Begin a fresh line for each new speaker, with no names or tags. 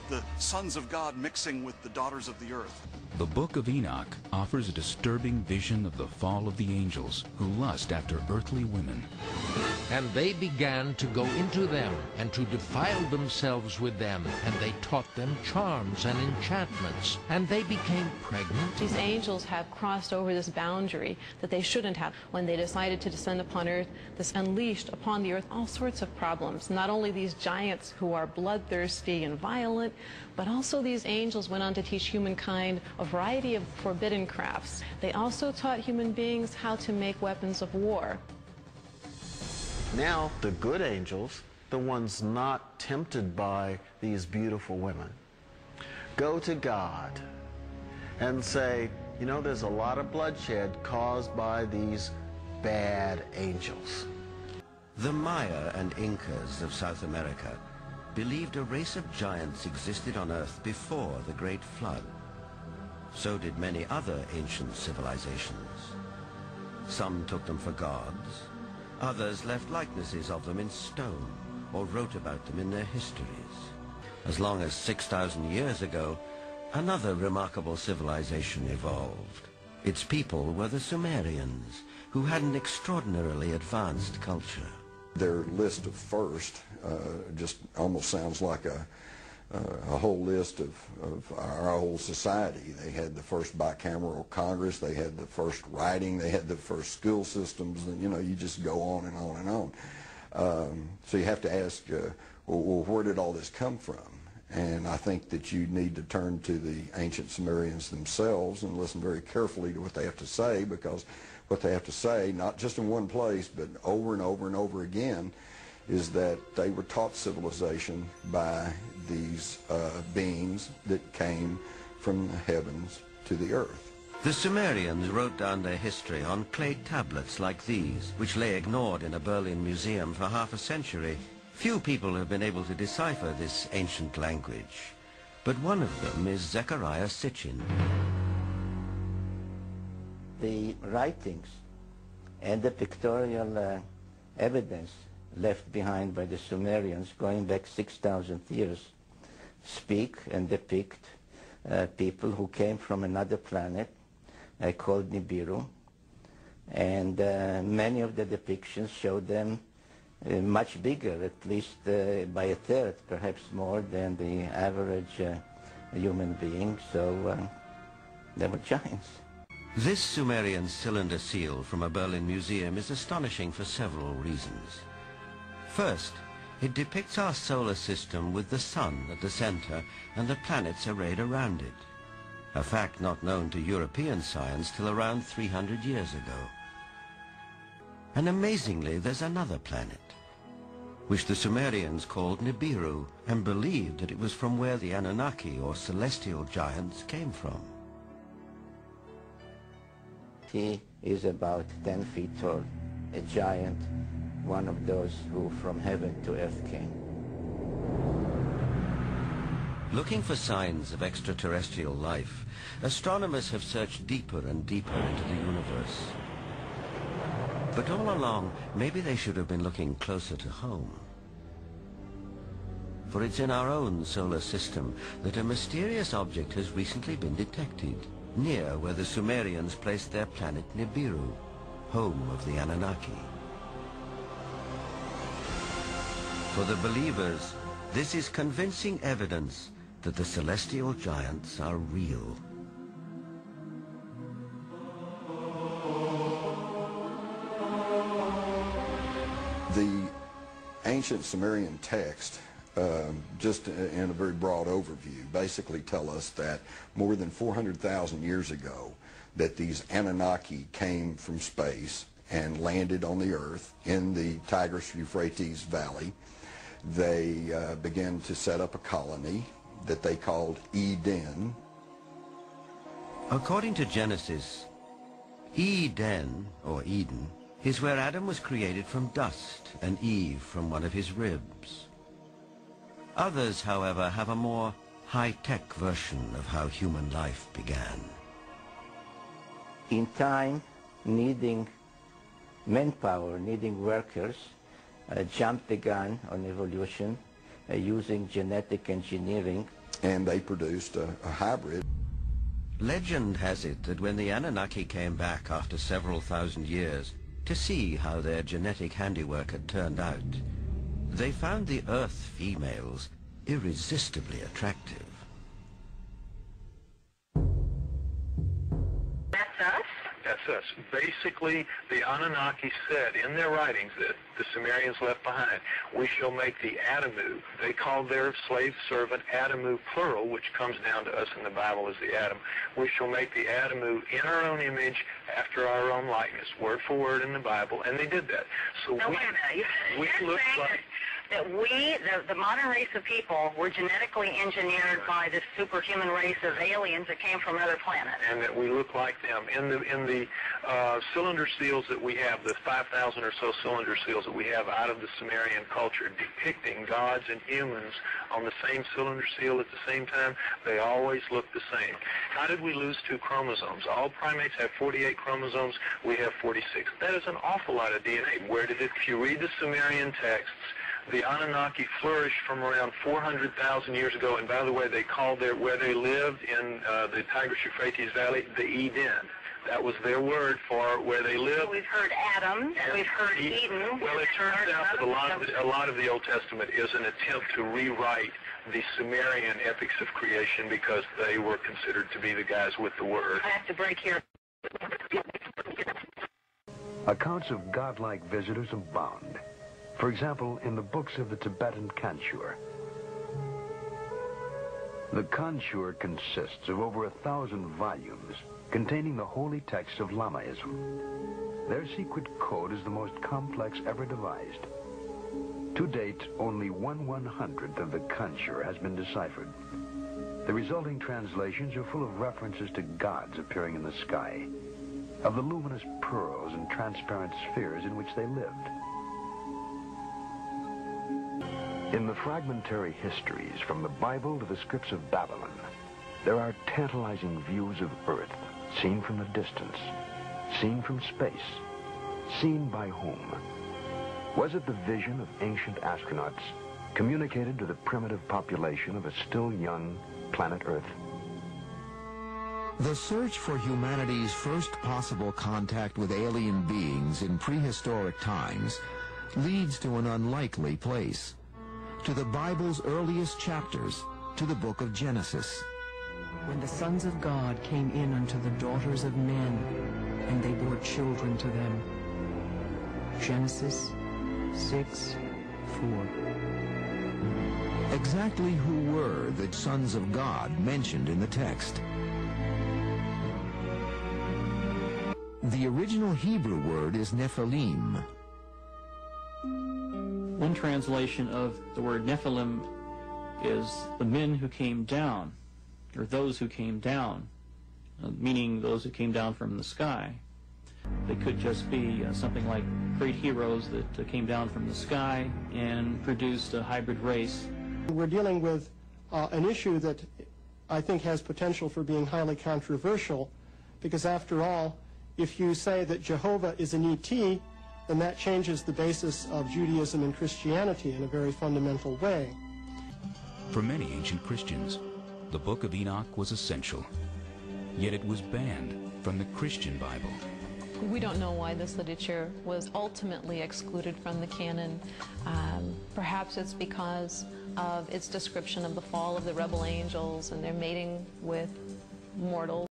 the sons of God mixing with the daughters of the earth.
The Book of Enoch offers a disturbing vision of the fall of the angels who lust after earthly women.
And they began to go into them, and to defile themselves with them, and they taught them charms and enchantments, and they became pregnant.
These angels have crossed over this boundary that they shouldn't have. When they decided to descend upon earth, this unleashed upon the earth all sorts of problems. Not only these giants who are bloodthirsty and violent, but also these angels went on to teach humankind a variety of forbidden crafts. They also taught human beings how to make weapons of war.
Now, the good angels, the ones not tempted by these beautiful women, go to God and say, you know, there's a lot of bloodshed caused by these bad angels.
The Maya and Incas of South America believed a race of giants existed on Earth before the Great Flood. So did many other ancient civilizations. Some took them for gods. Others left likenesses of them in stone or wrote about them in their histories. As long as 6,000 years ago, another remarkable civilization evolved. Its people were the Sumerians, who had an extraordinarily advanced culture.
Their list of first just almost sounds like a whole list of our whole society. They had the first bicameral Congress, they had the first writing, they had the first school systems, and you know, you just go on and on and on. So you have to ask, well, where did all this come from? And I think that you need to turn to the ancient Sumerians themselves and listen very carefully to what they have to say, because what they have to say, not just in one place, but over and over and over again, is that they were taught civilization by these beings that came from the heavens to the earth.
The Sumerians wrote down their history on clay tablets like these, which lay ignored in a Berlin museum for half a century. Few people have been able to decipher this ancient language, but one of them is Zechariah Sitchin.
The writings and the pictorial evidence left behind by the Sumerians going back 6,000 years speak and depict people who came from another planet called Nibiru, and many of the depictions show them much bigger, at least by a third, perhaps more than the average human being, so they were giants.
This Sumerian cylinder seal from a Berlin museum is astonishing for several reasons. First, it depicts our solar system with the sun at the center and the planets arrayed around it, a fact not known to European science till around 300 years ago. And amazingly, there's another planet, which the Sumerians called Nibiru, and believed that it was from where the Anunnaki, or celestial giants, came from.
He is about 10 feet tall, a giant, one of those who from heaven to earth came.
Looking for signs of extraterrestrial life, astronomers have searched deeper and deeper into the universe. But all along, maybe they should have been looking closer to home. For it's in our own solar system that a mysterious object has recently been detected, near where the Sumerians placed their planet Nibiru, home of the Anunnaki. For the believers, this is convincing evidence that the celestial giants are real.
The ancient Sumerian text, just in a very broad overview, basically tell us that more than 400,000 years ago, that these Anunnaki came from space and landed on the earth in the Tigris-Euphrates Valley. They began to set up a colony that they called Eden.
According to Genesis, Eden, or Eden, is where Adam was created from dust and Eve from one of his ribs. Others, however, have a more high-tech version of how human life began.
In time, needing manpower, needing workers, jumped the gun on evolution using genetic engineering
and they produced a hybrid.
Legend has it that when the Anunnaki came back after several thousand years to see how their genetic handiwork had turned out, they found the Earth females irresistibly attractive.
That's us?
That's us. Basically, the Anunnaki said in their writings that the Sumerians left behind, we shall make the Adamu. They called their slave servant Adamu plural, which comes down to us in the Bible as the Adam. We shall make the Adamu in our own image, after our own likeness, word for word in the Bible, and they did that. So
no, wait a minute.
we look like...
that we, the modern race of people, were genetically engineered by this superhuman race of aliens that came from other planets.
And that we look like them. In the cylinder seals that we have, the 5,000 or so cylinder seals that we have out of the Sumerian culture, depicting gods and humans on the same cylinder seal at the same time, they always look the same. How did we lose 2 chromosomes? All primates have 48 chromosomes. We have 46. That is an awful lot of DNA. Where did it? If you read the Sumerian texts, the Anunnaki flourished from around 400,000 years ago, and by the way, they called where they lived in the Tigris-Euphrates Valley, the Eden. That was their word for where they lived.
We've heard Adam, and we've heard Eden.
Well, it turns out that a lot of the Old Testament is an attempt to rewrite the Sumerian epics of creation because they were considered to be the guys with the word.
I have to break here.
Accounts of godlike visitors abound. For example, in the books of the Tibetan Kanchur. The Kanchur consists of over 1,000 volumes containing the holy texts of Lamaism. Their secret code is the most complex ever devised. To date, only 1/100th of the Kanchur has been deciphered. The resulting translations are full of references to gods appearing in the sky, of the luminous pearls and transparent spheres in which they lived. In the fragmentary histories from the Bible to the scripts of Babylon, there are tantalizing views of Earth, seen from a distance, seen from space, seen by whom? Was it the vision of ancient astronauts communicated to the primitive population of a still young planet Earth?
The search for humanity's first possible contact with alien beings in prehistoric times leads to an unlikely place. To the Bible's earliest chapters, to the book of Genesis.
When the sons of God came in unto the daughters of men, and they bore children to them. Genesis 6:4.
Exactly who were the sons of God mentioned in the text? The original Hebrew word is Nephilim.
One translation of the word Nephilim is the men who came down, or those who came down, meaning those who came down from the sky. They could just be something like great heroes that came down from the sky and produced a hybrid race.
We're dealing with an issue that I think has potential for being highly controversial, because after all, if you say that Jehovah is an ET, then that changes the basis of Judaism and Christianity in a very fundamental way.
For many ancient Christians, the Book of Enoch was essential, yet it was banned from the Christian Bible.
We don't know why this literature was ultimately excluded from the canon. Perhaps it's because of its description of the fall of the rebel angels and their mating with mortals.